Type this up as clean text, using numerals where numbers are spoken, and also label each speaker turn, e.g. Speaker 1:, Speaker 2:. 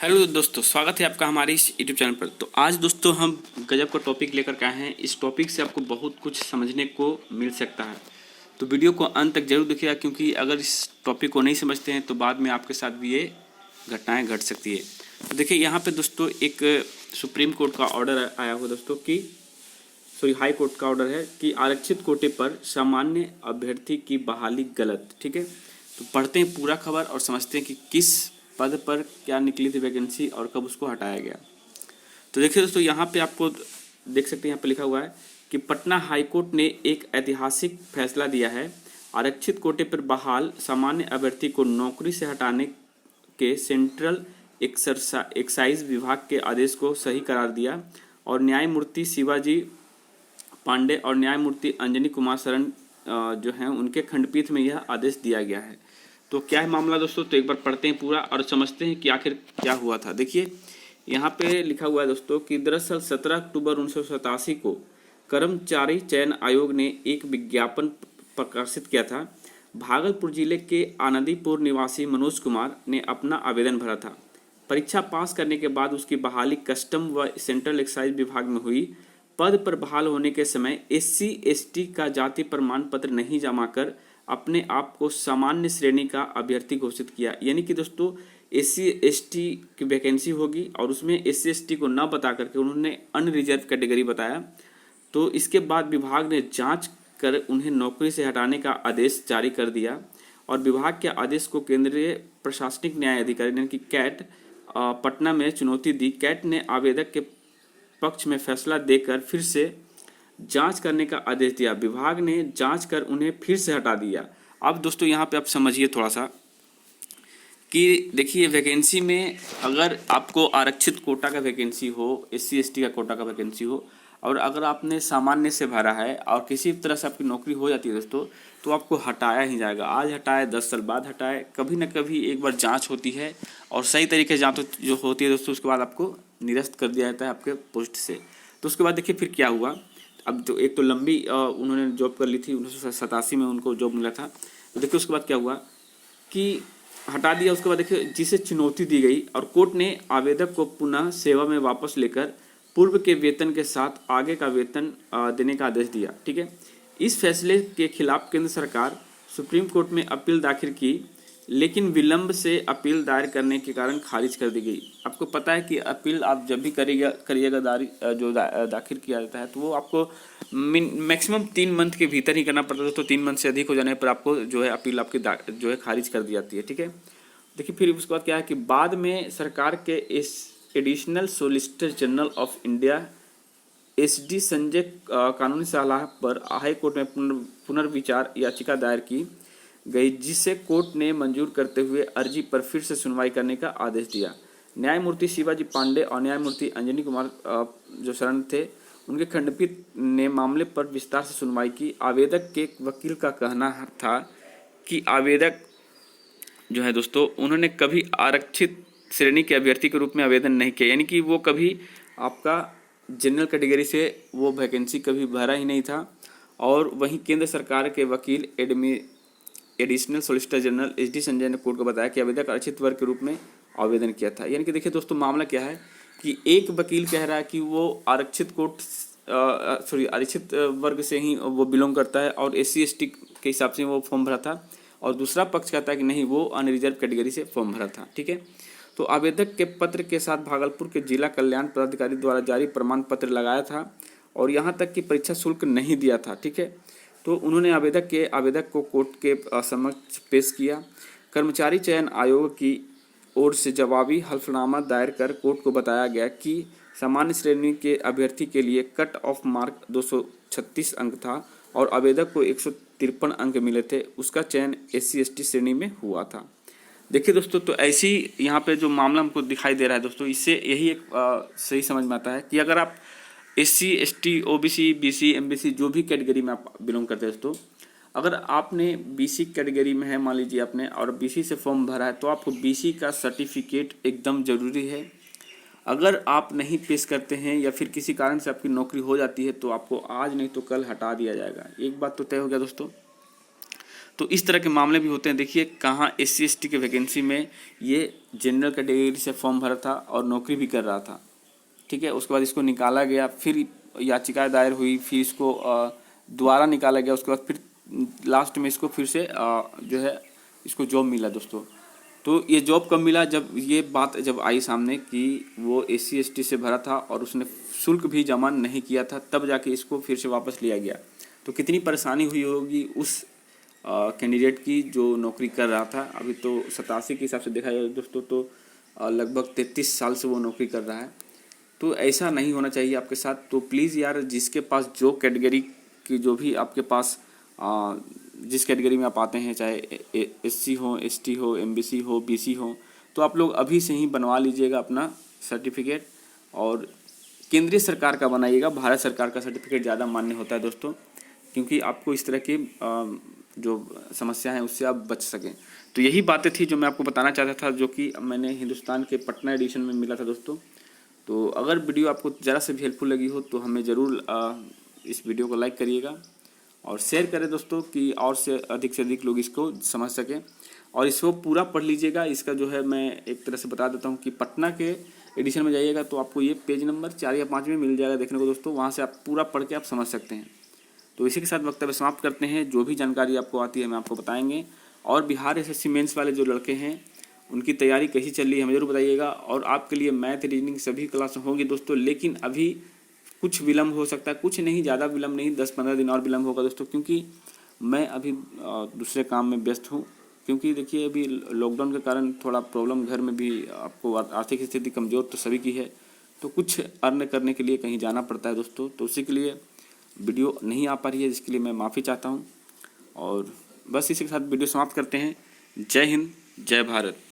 Speaker 1: Hello दोस्तों, स्वागत है आपका हमारे इस यूट्यूब चैनल पर। तो आज दोस्तों हम गजब का टॉपिक लेकर के आए हैं। इस टॉपिक से आपको बहुत कुछ समझने को मिल सकता है, तो वीडियो को अंत तक जरूर देखिएगा, क्योंकि अगर इस टॉपिक को नहीं समझते हैं तो बाद में आपके साथ भी ये घटनाएं घट सकती है। तो देखिए यहाँ पे दोस्तों एक सुप्रीम कोर्ट का ऑर्डर आया हुआ दोस्तों कि हाई कोर्ट का ऑर्डर है कि आरक्षित कोटे पर सामान्य अभ्यर्थी की बहाली गलत। ठीक है, तो पढ़ते हैं पूरा खबर और समझते हैं कि किस पद पर क्या निकली थी वैकेंसी और कब उसको हटाया गया। तो देखिए दोस्तों, यहाँ पे आपको देख सकते हैं, यहाँ पे लिखा हुआ है कि पटना हाई कोर्ट ने एक ऐतिहासिक फैसला दिया है। आरक्षित कोटे पर बहाल सामान्य अभ्यर्थी को नौकरी से हटाने के सेंट्रल एक्साइज विभाग के आदेश को सही करार दिया और न्यायमूर्ति शिवाजी पांडे और न्यायमूर्ति अंजनी कुमार शरण जो हैं उनके खंडपीठ में यह आदेश दिया गया है। तो क्या है मामला दोस्तों, तो एक बार पढ़ते हैं पूरा और समझते हैं कि आखिर क्या हुआ था। देखिए यहाँ पे लिखा हुआ है दोस्तों कि दरअसल 17 अक्टूबर 1987 को कर्मचारी चयन आयोग ने एक विज्ञापन प्रकाशित किया था। भागलपुर जिले के आनंदीपुर निवासी मनोज कुमार ने अपना आवेदन भरा था। परीक्षा पास करने के बाद उसकी बहाली कस्टम व सेंट्रल एक्साइज विभाग में हुई। पद पर बहाल होने के समय SC/ST का जाति प्रमाण पत्र नहीं जमा कर अपने आप को सामान्य श्रेणी का अभ्यर्थी घोषित किया। यानी कि दोस्तों SC/ST की वैकेंसी होगी और उसमें SC/ST को न बता करके उन्होंने अनरिजर्व कैटेगरी बताया। तो इसके बाद विभाग ने जांच कर उन्हें नौकरी से हटाने का आदेश जारी कर दिया और विभाग के आदेश को केंद्रीय प्रशासनिक न्याय अधिकारी यानी कि कैट पटना में चुनौती दी। कैट ने आवेदक के पक्ष में फैसला देकर फिर से जांच करने का आदेश दिया। विभाग ने जांच कर उन्हें फिर से हटा दिया। अब दोस्तों यहाँ पे आप समझिए थोड़ा सा कि देखिए वैकेंसी में अगर आपको आरक्षित कोटा का वैकेंसी हो, SC/ST का कोटा का वैकेंसी हो और अगर आपने सामान्य से भरा है और किसी तरह से आपकी नौकरी हो जाती है दोस्तों, तो आपको हटाया ही जाएगा। आज हटाए 10 साल बाद हटाए, कभी ना कभी एक बार जांच होती है और सही तरीके से जांच जो होती है दोस्तों, उसके बाद आपको निरस्त कर दिया जाता है आपके पोस्ट से। तो उसके बाद देखिए फिर क्या हुआ। अब तो एक तो लंबी उन्होंने जॉब कर ली थी, 1987 में उनको जॉब मिला था। तो देखिए उसके बाद क्या हुआ कि हटा दिया। उसके बाद देखिए जिसे चुनौती दी गई और कोर्ट ने आवेदक को पुनः सेवा में वापस लेकर पूर्व के वेतन के साथ आगे का वेतन देने का आदेश दिया। ठीक है, इस फैसले के खिलाफ केंद्र सरकार सुप्रीम कोर्ट में अपील दाखिल की, लेकिन विलंब से अपील दायर करने के कारण खारिज कर दी गई। आपको पता है कि अपील आप जब भी करिएगा दाखिल किया जाता है तो वो आपको मैक्सिमम 3 मंथ के भीतर ही करना पड़ता है। तो 3 मंथ से अधिक हो जाने पर आपको जो है अपील आपकी जो है खारिज कर दी जाती है। ठीक है, देखिए फिर उसके बाद क्या है कि बाद में सरकार के इस additional solicitor general of India SD Sanjay कानूनी सलाह पर हाई कोर्ट में पुनर्विचार याचिका दायर की गई, जिसे कोर्ट ने मंजूर करते हुए अर्जी पर फिर से सुनवाई करने का आदेश दिया। न्यायमूर्ति शिवाजी पांडे और न्यायमूर्ति अंजनी कुमार जो शरण थे, उनके खंडपीठ ने मामले पर विस्तार से सुनवाई की। आवेदक के वकील का कहना था कि आवेदक जो है दोस्तों, उन्होंने कभी आरक्षित श्रेणी के अभ्यर्थी के रूप में आवेदन नहीं किया, यानी कि वो कभी आपका जनरल कैटेगरी से वो वैकेंसी कभी भरा ही नहीं था। और वहीं केंद्र सरकार के वकील additional solicitor general SD Sanjay ने कोर्ट को बताया कि आवेदक आरक्षित वर्ग के रूप में आवेदन किया था। यानी कि देखिए दोस्तों मामला क्या है कि एक वकील कह रहा है कि वो आरक्षित वर्ग से ही वो बिलोंग करता है और SC/ST के हिसाब से वो फॉर्म भरा था, और दूसरा पक्ष कहता है कि नहीं, वो अनरिजर्व कैटेगरी से फॉर्म भरा था। ठीक है, तो आवेदक के पत्र के साथ भागलपुर के जिला कल्याण पदाधिकारी द्वारा जारी प्रमाण पत्र लगाया था और यहाँ तक कि परीक्षा शुल्क नहीं दिया था। ठीक है, तो उन्होंने आवेदक को कोर्ट के समक्ष पेश किया। कर्मचारी चयन आयोग की ओर से जवाबी हल्फनामा दायर कर कोर्ट को बताया गया कि सामान्य श्रेणी के अभ्यर्थी के लिए कट ऑफ मार्क 236 अंक था और आवेदक को 153 अंक मिले थे। उसका चयन SC/ST श्रेणी में हुआ था। देखिए दोस्तों, तो ऐसी यहाँ पे जो मामला हमको दिखाई दे रहा है दोस्तों, इससे यही एक सही समझ में आता है कि अगर आप SC/ST OBC BC MBC जो भी कैटेगरी में आप बिलोंग करते हैं दोस्तों, अगर आपने BC कैटेगरी में है, मान लीजिए आपने, और BC से फॉर्म भरा है, तो आपको BC का सर्टिफिकेट एकदम ज़रूरी है। अगर आप नहीं पेश करते हैं या फिर किसी कारण से आपकी नौकरी हो जाती है तो आपको आज नहीं तो कल हटा दिया जाएगा। एक बात तो तय हो गया दोस्तों। तो इस तरह के मामले भी होते हैं। देखिए कहाँ SC ST के वैकेंसी में ये जनरल कैटेगरी से फॉर्म भरा था और नौकरी भी कर रहा था, ठीक है। उसके बाद इसको निकाला गया, फिर याचिका दायर हुई, फिर इसको दोबारा निकाला गया, उसके बाद फिर लास्ट में इसको फिर से जो है इसको जॉब मिला दोस्तों। तो ये जॉब कब मिला, जब ये बात जब आई सामने कि वो SC ST से भरा था और उसने शुल्क भी जमा नहीं किया था, तब जाके इसको फिर से वापस लिया गया। तो कितनी परेशानी हुई होगी उस कैंडिडेट की जो नौकरी कर रहा था। अभी तो 87 के हिसाब से देखा जाए दोस्तों तो लगभग 33 साल से वो नौकरी कर रहा है। तो ऐसा नहीं होना चाहिए आपके साथ। तो प्लीज़ यार, जिसके पास जो कैटेगरी की जो भी आपके पास जिस कैटेगरी में आप आते हैं, चाहे SC हो, ST हो, MBC हो, BC हो, तो आप लोग अभी से ही बनवा लीजिएगा अपना सर्टिफिकेट, और केंद्रीय सरकार का बनाइएगा। भारत सरकार का सर्टिफिकेट ज़्यादा मान्य होता है दोस्तों, क्योंकि आपको इस तरह की जो समस्या है उससे आप बच सकें। तो यही बातें थी जो मैं आपको बताना चाहता था, जो कि मैंने हिंदुस्तान के पटना एडिशन में मिला था दोस्तों। तो अगर वीडियो आपको ज़रा से भी हेल्पफुल लगी हो तो हमें ज़रूर इस वीडियो को लाइक करिएगा और शेयर करें दोस्तों, कि और से अधिक लोग इसको समझ सकें, और इसको पूरा पढ़ लीजिएगा। इसका जो है मैं एक तरह से बता देता हूँ कि पटना के एडिशन में जाइएगा तो आपको ये पेज नंबर 4 या 5 में मिल जाएगा देखने को दोस्तों। वहाँ से आप पूरा पढ़ के आप समझ सकते हैं। तो इसी के साथ वक्तव्य समाप्त करते हैं। जो भी जानकारी आपको आती है मैं आपको बताएंगे, और बिहार SSC मेंस वाले जो लड़के हैं उनकी तैयारी कैसी चल रही है हमें जरूर बताइएगा। और आपके लिए मैथ, रीजनिंग सभी क्लास होंगी दोस्तों, लेकिन अभी कुछ विलम्ब हो सकता है, कुछ नहीं, ज़्यादा विलम्ब नहीं, 10-15 दिन और विलम्ब होगा दोस्तों, क्योंकि मैं अभी दूसरे काम में व्यस्त हूँ। क्योंकि देखिए अभी लॉकडाउन के कारण थोड़ा प्रॉब्लम घर में भी, आपको आर्थिक स्थिति कमज़ोर तो सभी की है, तो कुछ अर्न करने के लिए कहीं जाना पड़ता है दोस्तों। तो उसी के लिए वीडियो नहीं आ पा रही है, जिसके लिए मैं माफ़ी चाहता हूँ। और बस इसी के साथ वीडियो समाप्त करते हैं। जय हिंद, जय भारत।